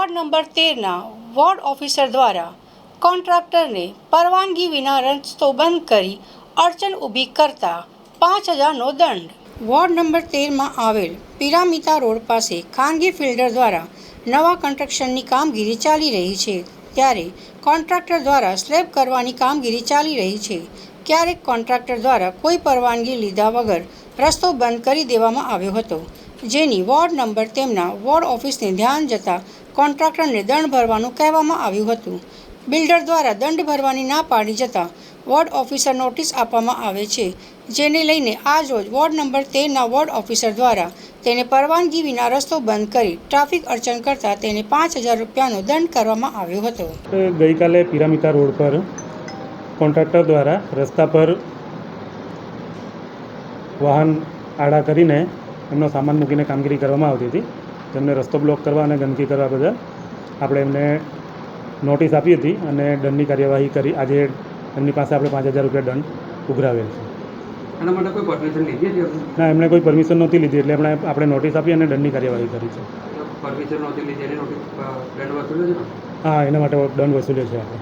Ward number 13ના ward officer દ્વારા કોન્ટ્રાક્ટરને પરવાનગી વિના રસ્તો બંધ કરી અડચણ ઊભી કરતા 5,000નો દંડ. વોર્ડ નંબર 13માં આવેલ પિરામિતા રોડ પાસે ખાનગી ફિલ્ડર દ્વારા નવા કન્સ્ટ્રક્શનની કામગીરી ચાલી રહી છે, ત્યારે કોન્ટ્રાક્ટર દ્વારા સ્લેબ કરવાની કામગીરી ચાલી રહી છે. ક્યારેક કોન્ટ્રાક્ટર દ્વારા કોઈ પરવાનગી લીધા વગર રસ્તો બંધ કરી દેવામાં આવ્યો હતો, જેની વોર્ડ નંબર તેમના વોર્ડ ઓફિસને ધ્યાન જતાં કોન્ટ્રાક્ટરને દંડ ભરવાનું કહેવામાં આવ્યું હતું. બિલ્ડર દ્વારા દંડ ભરવાની ના પાડી જતાં વોર્ડ ઓફિસર નોટિસ આપવામાં આવે છે, જેને લઈને આજરોજ વોર્ડ નંબર 13ના વોર્ડ ઓફિસર દ્વારા તેને પરવાનગી વિના રસ્તો બંધ કરી ટ્રાફિક અડચણ કરતાં તેને 5,000 રૂપિયાનો દંડ કરવામાં આવ્યો હતો. ગઈકાલે પિરામિતા રોડ પર કોન્ટ્રાક્ટર દ્વારા રસ્તા પર વાહન આડા કરીને એમનો સામાન મૂકીને કામગીરી કરવામાં આવતી હતી. તેમને રસ્તો બ્લોક કરવા અને ગંદકી કરવા બદલ આપણે એમને નોટિસ આપી હતી અને દંડની કાર્યવાહી કરી. આજે એમની પાસે આપણે 5,000 રૂપિયા દંડ ઉઘરાવેલ છે. એના માટે કોઈ પરમિશન લીધી હતી? ના, એમણે કોઈ પરમિશન નહોતી લીધી, એટલે આપણે નોટિસ આપી અને દંડની કાર્યવાહી કરી છે. પરમિશન નહોતી લીધી એની નોટિસ દંડ વસૂલ્યો છે? હા, એના માટે દંડ વસૂલ્યો છે આપણે.